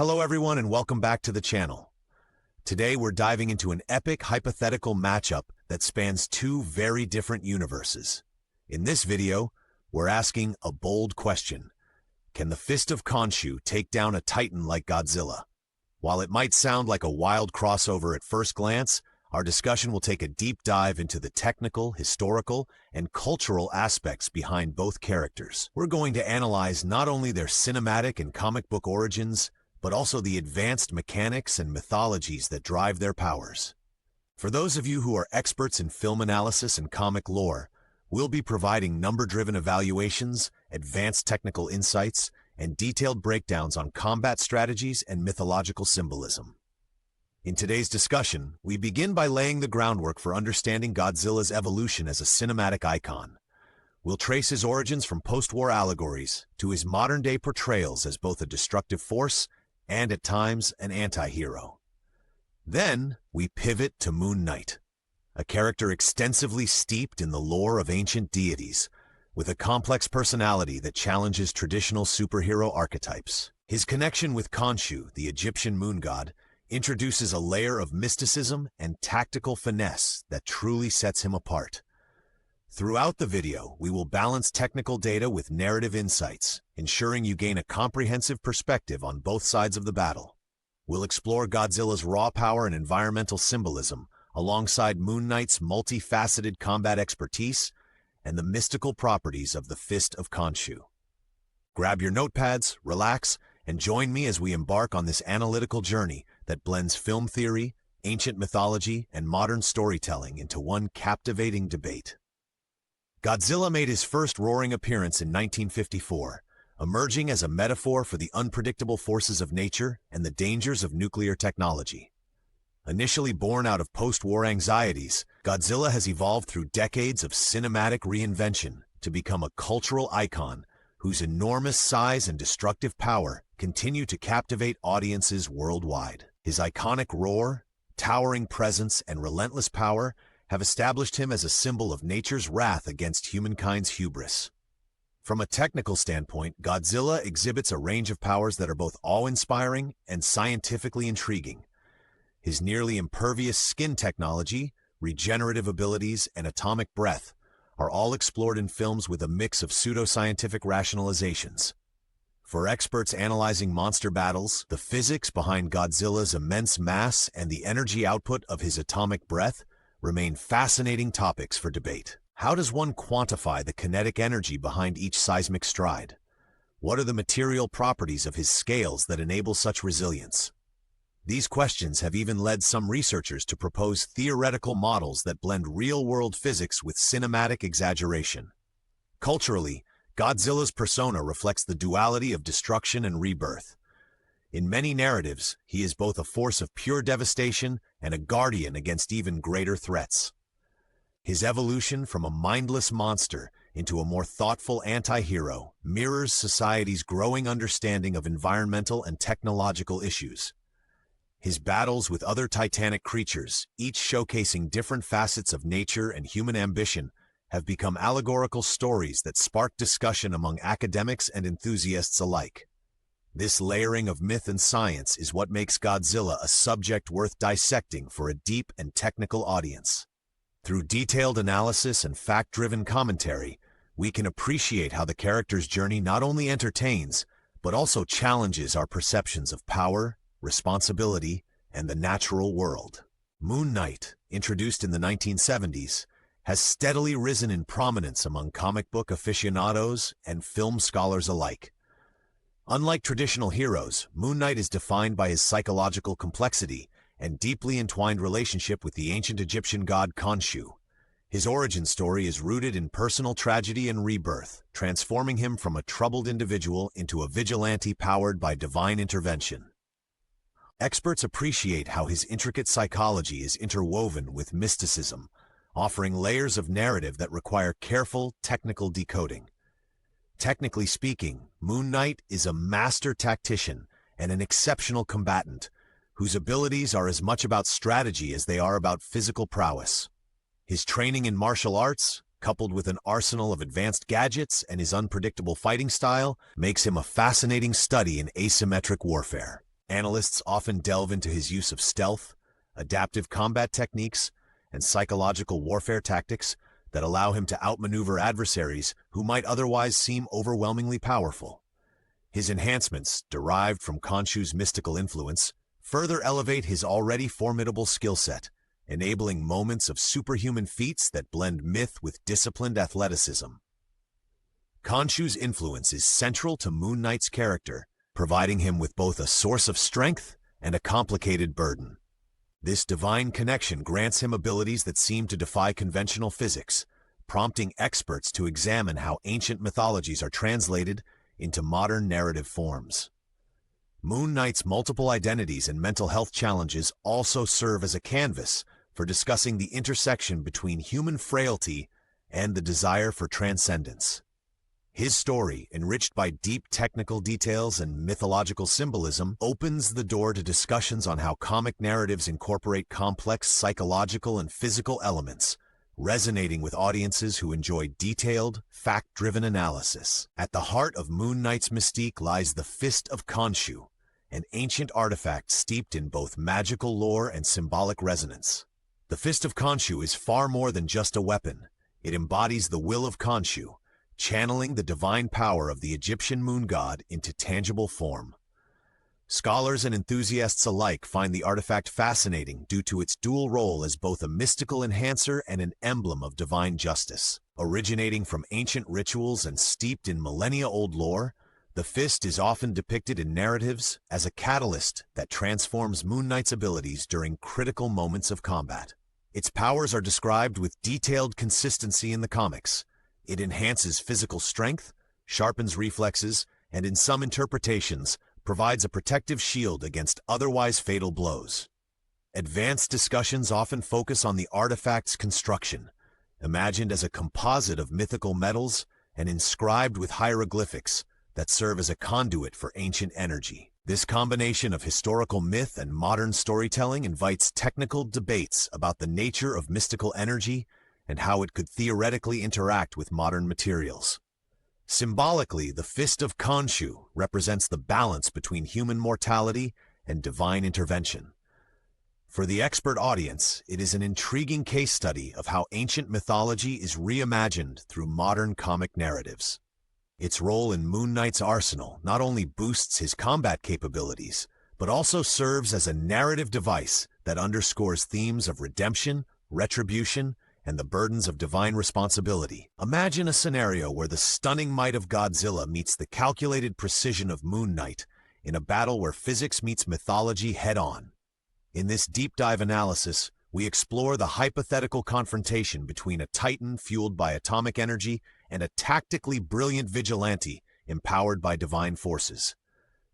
Hello everyone and welcome back to the channel. Today we're diving into an epic hypothetical matchup that spans two very different universes. In this video, we're asking a bold question. Can the fist of Khonshu take down a titan like Godzilla? While it might sound like a wild crossover at first glance, our discussion will take a deep dive into the technical, historical, and cultural aspects behind both characters. We're going to analyze not only their cinematic and comic book origins, but also the advanced mechanics and mythologies that drive their powers. For those of you who are experts in film analysis and comic lore, we'll be providing number-driven evaluations, advanced technical insights, and detailed breakdowns on combat strategies and mythological symbolism. In today's discussion, we begin by laying the groundwork for understanding Godzilla's evolution as a cinematic icon. We'll trace his origins from post-war allegories to his modern-day portrayals as both a destructive force and, at times, an anti-hero. Then, we pivot to Moon Knight, a character extensively steeped in the lore of ancient deities, with a complex personality that challenges traditional superhero archetypes. His connection with Khonshu, the Egyptian moon god, introduces a layer of mysticism and tactical finesse that truly sets him apart. Throughout the video, we will balance technical data with narrative insights, ensuring you gain a comprehensive perspective on both sides of the battle. We'll explore Godzilla's raw power and environmental symbolism, alongside Moon Knight's multifaceted combat expertise and the mystical properties of the Fist of Khonshu. Grab your notepads, relax, and join me as we embark on this analytical journey that blends film theory, ancient mythology, and modern storytelling into one captivating debate. Godzilla made his first roaring appearance in 1954, emerging as a metaphor for the unpredictable forces of nature and the dangers of nuclear technology. Initially born out of post-war anxieties, Godzilla has evolved through decades of cinematic reinvention to become a cultural icon whose enormous size and destructive power continue to captivate audiences worldwide. His iconic roar, towering presence, and relentless power have established him as a symbol of nature's wrath against humankind's hubris. From a technical standpoint, Godzilla exhibits a range of powers that are both awe-inspiring and scientifically intriguing. His nearly impervious skin technology, regenerative abilities, and atomic breath are all explored in films with a mix of pseudoscientific rationalizations. For experts analyzing monster battles, the physics behind Godzilla's immense mass and the energy output of his atomic breath remain fascinating topics for debate. How does one quantify the kinetic energy behind each seismic stride? What are the material properties of his scales that enable such resilience? These questions have even led some researchers to propose theoretical models that blend real-world physics with cinematic exaggeration. Culturally, Godzilla's persona reflects the duality of destruction and rebirth. In many narratives, he is both a force of pure devastation and a guardian against even greater threats. His evolution from a mindless monster into a more thoughtful anti-hero mirrors society's growing understanding of environmental and technological issues. His battles with other titanic creatures, each showcasing different facets of nature and human ambition, have become allegorical stories that spark discussion among academics and enthusiasts alike. This layering of myth and science is what makes Godzilla a subject worth dissecting for a deep and technical audience. Through detailed analysis and fact-driven commentary, we can appreciate how the character's journey not only entertains, but also challenges our perceptions of power, responsibility, and the natural world. Moon Knight, introduced in the 1970s, has steadily risen in prominence among comic book aficionados and film scholars alike. Unlike traditional heroes, Moon Knight is defined by his psychological complexity and deeply entwined relationship with the ancient Egyptian god Khonshu. His origin story is rooted in personal tragedy and rebirth, transforming him from a troubled individual into a vigilante powered by divine intervention. Experts appreciate how his intricate psychology is interwoven with mysticism, offering layers of narrative that require careful, technical decoding. Technically speaking, Moon Knight is a master tactician and an exceptional combatant, whose abilities are as much about strategy as they are about physical prowess. His training in martial arts, coupled with an arsenal of advanced gadgets and his unpredictable fighting style, makes him a fascinating study in asymmetric warfare. Analysts often delve into his use of stealth, adaptive combat techniques, and psychological warfare tactics that allow him to outmaneuver adversaries who might otherwise seem overwhelmingly powerful. His enhancements, derived from Khonshu's mystical influence, further elevate his already formidable skill set, enabling moments of superhuman feats that blend myth with disciplined athleticism. Khonshu's influence is central to Moon Knight's character, providing him with both a source of strength and a complicated burden. This divine connection grants him abilities that seem to defy conventional physics, prompting experts to examine how ancient mythologies are translated into modern narrative forms. Moon Knight's multiple identities and mental health challenges also serve as a canvas for discussing the intersection between human frailty and the desire for transcendence. His story, enriched by deep technical details and mythological symbolism, opens the door to discussions on how comic narratives incorporate complex psychological and physical elements, resonating with audiences who enjoy detailed, fact-driven analysis. At the heart of Moon Knight's mystique lies the Fist of Khonshu, an ancient artifact steeped in both magical lore and symbolic resonance. The Fist of Khonshu is far more than just a weapon. It embodies the will of Khonshu, channeling the divine power of the Egyptian moon god into tangible form. Scholars and enthusiasts alike find the artifact fascinating due to its dual role as both a mystical enhancer and an emblem of divine justice. Originating from ancient rituals and steeped in millennia-old lore, the Fist is often depicted in narratives as a catalyst that transforms Moon Knight's abilities during critical moments of combat. Its powers are described with detailed consistency in the comics. It enhances physical strength, sharpens reflexes, and in some interpretations, provides a protective shield against otherwise fatal blows. Advanced discussions often focus on the artifact's construction, imagined as a composite of mythical metals and inscribed with hieroglyphics that serve as a conduit for ancient energy. This combination of historical myth and modern storytelling invites technical debates about the nature of mystical energy and how it could theoretically interact with modern materials. Symbolically, the Fist of Khonshu represents the balance between human mortality and divine intervention. For the expert audience, it is an intriguing case study of how ancient mythology is reimagined through modern comic narratives. Its role in Moon Knight's arsenal not only boosts his combat capabilities, but also serves as a narrative device that underscores themes of redemption, retribution, and the burdens of divine responsibility. Imagine a scenario where the stunning might of Godzilla meets the calculated precision of Moon Knight in a battle where physics meets mythology head-on. In this deep-dive analysis, we explore the hypothetical confrontation between a titan fueled by atomic energy and a tactically brilliant vigilante empowered by divine forces.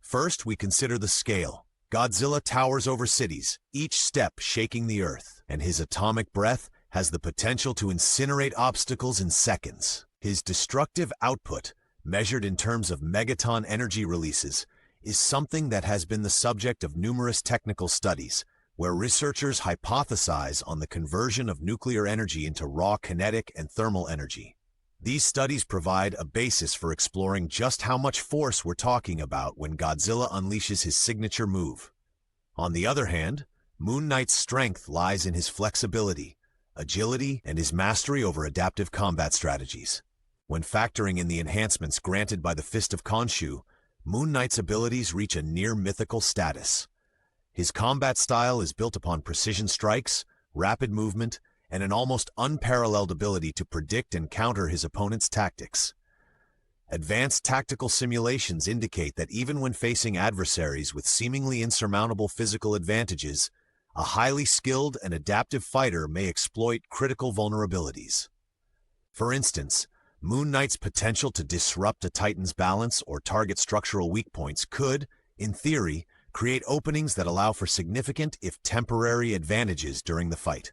First, we consider the scale. Godzilla towers over cities, each step shaking the earth, and his atomic breath has the potential to incinerate obstacles in seconds. His destructive output, measured in terms of megaton energy releases, is something that has been the subject of numerous technical studies, where researchers hypothesize on the conversion of nuclear energy into raw kinetic and thermal energy. These studies provide a basis for exploring just how much force we're talking about when Godzilla unleashes his signature move. On the other hand, Moon Knight's strength lies in his flexibility, agility, and his mastery over adaptive combat strategies. When factoring in the enhancements granted by the Fist of Khonshu, Moon Knight's abilities reach a near-mythical status. His combat style is built upon precision strikes, rapid movement, and an almost unparalleled ability to predict and counter his opponent's tactics. Advanced tactical simulations indicate that even when facing adversaries with seemingly insurmountable physical advantages, a highly skilled and adaptive fighter may exploit critical vulnerabilities. For instance, Moon Knight's potential to disrupt a Titan's balance or target structural weak points could, in theory, create openings that allow for significant, if temporary, advantages during the fight.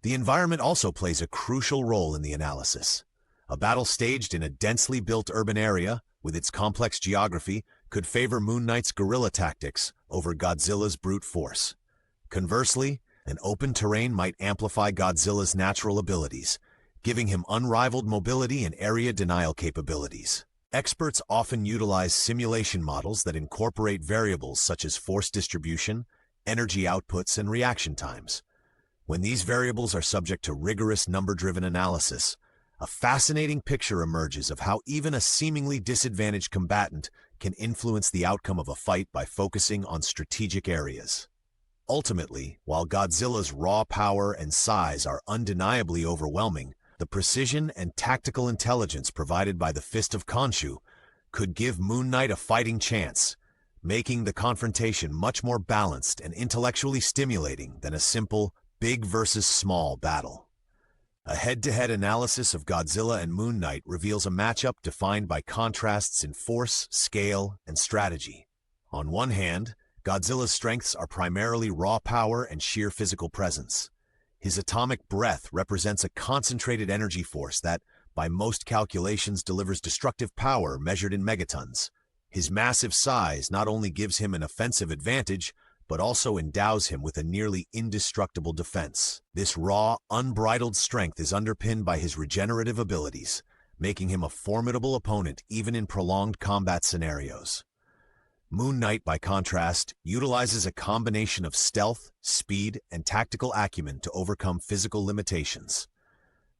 The environment also plays a crucial role in the analysis. A battle staged in a densely built urban area, with its complex geography, could favor Moon Knight's guerrilla tactics over Godzilla's brute force. Conversely, an open terrain might amplify Godzilla's natural abilities, giving him unrivaled mobility and area denial capabilities. Experts often utilize simulation models that incorporate variables such as force distribution, energy outputs, and reaction times. When these variables are subject to rigorous number-driven analysis, a fascinating picture emerges of how even a seemingly disadvantaged combatant can influence the outcome of a fight by focusing on strategic areas. Ultimately, while Godzilla's raw power and size are undeniably overwhelming, the precision and tactical intelligence provided by the Fist of Khonshu could give Moon Knight a fighting chance, making the confrontation much more balanced and intellectually stimulating than a simple big versus small battle. A head-to-head analysis of Godzilla and Moon Knight reveals a matchup defined by contrasts in force, scale, and strategy. On one hand, Godzilla's strengths are primarily raw power and sheer physical presence. His atomic breath represents a concentrated energy force that, by most calculations, delivers destructive power measured in megatons. His massive size not only gives him an offensive advantage, but also endows him with a nearly indestructible defense. This raw, unbridled strength is underpinned by his regenerative abilities, making him a formidable opponent even in prolonged combat scenarios. Moon Knight, by contrast, utilizes a combination of stealth, speed, and tactical acumen to overcome physical limitations.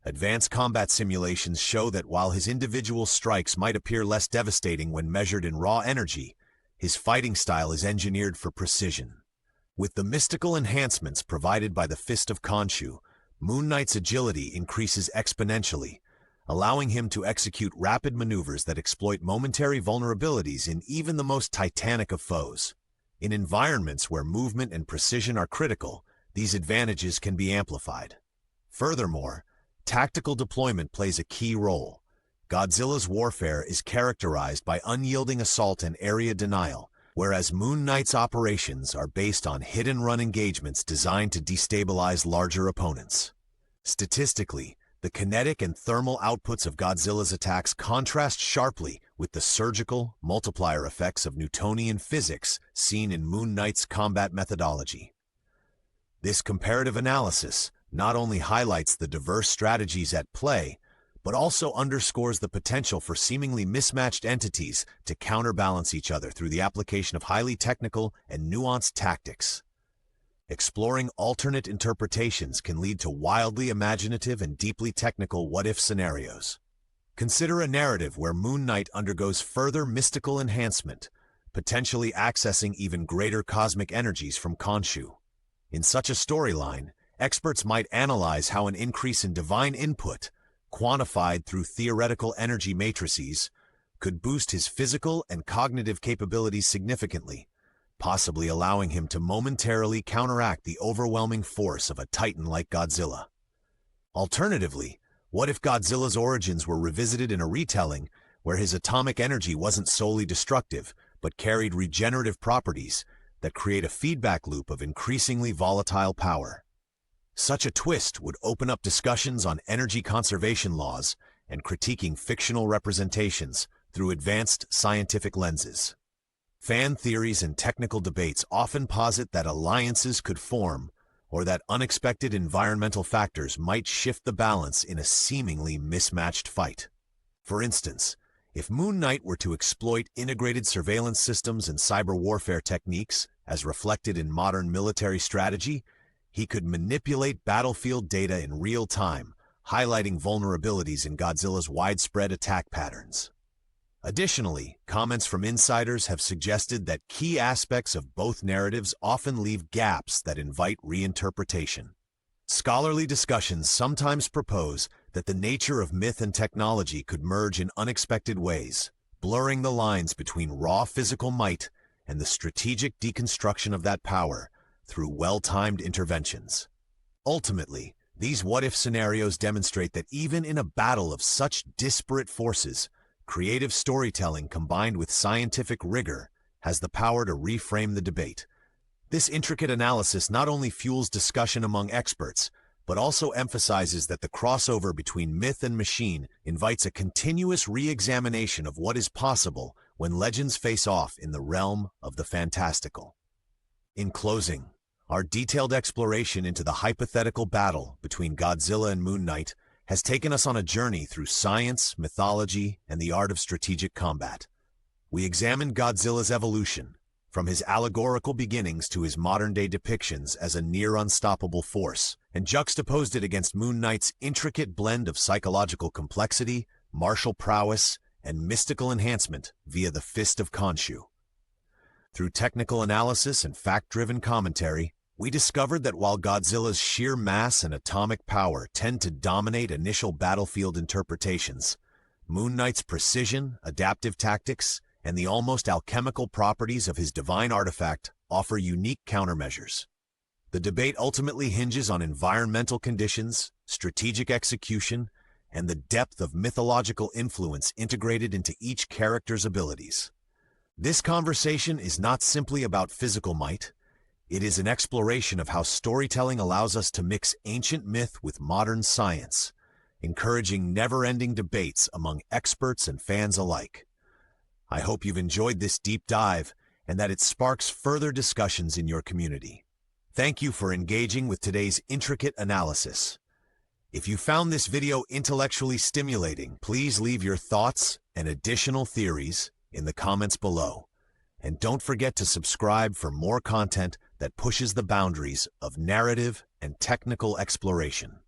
Advanced combat simulations show that while his individual strikes might appear less devastating when measured in raw energy, his fighting style is engineered for precision. With the mystical enhancements provided by the Fist of Khonshu, Moon Knight's agility increases exponentially, allowing him to execute rapid maneuvers that exploit momentary vulnerabilities in even the most titanic of foes. In environments where movement and precision are critical, these advantages can be amplified. Furthermore, tactical deployment plays a key role. Godzilla's warfare is characterized by unyielding assault and area denial, whereas Moon Knight's operations are based on hit-and-run engagements designed to destabilize larger opponents. Statistically, the kinetic and thermal outputs of Godzilla's attacks contrast sharply with the surgical, multiplier effects of Newtonian physics seen in Moon Knight's combat methodology. This comparative analysis not only highlights the diverse strategies at play, but also underscores the potential for seemingly mismatched entities to counterbalance each other through the application of highly technical and nuanced tactics. Exploring alternate interpretations can lead to wildly imaginative and deeply technical what-if scenarios. Consider a narrative where Moon Knight undergoes further mystical enhancement, potentially accessing even greater cosmic energies from Khonshu. In such a storyline, experts might analyze how an increase in divine input, quantified through theoretical energy matrices, could boost his physical and cognitive capabilities significantly, possibly allowing him to momentarily counteract the overwhelming force of a titan like Godzilla. Alternatively, what if Godzilla's origins were revisited in a retelling where his atomic energy wasn't solely destructive, but carried regenerative properties that create a feedback loop of increasingly volatile power? Such a twist would open up discussions on energy conservation laws and critiquing fictional representations through advanced scientific lenses. Fan theories and technical debates often posit that alliances could form, or that unexpected environmental factors might shift the balance in a seemingly mismatched fight. For instance, if Moon Knight were to exploit integrated surveillance systems and cyber warfare techniques, as reflected in modern military strategy, he could manipulate battlefield data in real time, highlighting vulnerabilities in Godzilla's widespread attack patterns. Additionally, comments from insiders have suggested that key aspects of both narratives often leave gaps that invite reinterpretation. Scholarly discussions sometimes propose that the nature of myth and technology could merge in unexpected ways, blurring the lines between raw physical might and the strategic deconstruction of that power through well-timed interventions. Ultimately, these what-if scenarios demonstrate that even in a battle of such disparate forces, creative storytelling combined with scientific rigor has the power to reframe the debate. This intricate analysis not only fuels discussion among experts, but also emphasizes that the crossover between myth and machine invites a continuous re-examination of what is possible when legends face off in the realm of the fantastical. In closing, our detailed exploration into the hypothetical battle between Godzilla and Moon Knight has taken us on a journey through science, mythology, and the art of strategic combat. We examined Godzilla's evolution, from his allegorical beginnings to his modern-day depictions as a near-unstoppable force, and juxtaposed it against Moon Knight's intricate blend of psychological complexity, martial prowess, and mystical enhancement via the Fist of Khonshu. Through technical analysis and fact-driven commentary, we discovered that while Godzilla's sheer mass and atomic power tend to dominate initial battlefield interpretations, Moon Knight's precision, adaptive tactics, and the almost alchemical properties of his divine artifact offer unique countermeasures. The debate ultimately hinges on environmental conditions, strategic execution, and the depth of mythological influence integrated into each character's abilities. This conversation is not simply about physical might. It is an exploration of how storytelling allows us to mix ancient myth with modern science, encouraging never-ending debates among experts and fans alike. I hope you've enjoyed this deep dive and that it sparks further discussions in your community. Thank you for engaging with today's intricate analysis. If you found this video intellectually stimulating, please leave your thoughts and additional theories in the comments below. And don't forget to subscribe for more content that pushes the boundaries of narrative and technical exploration.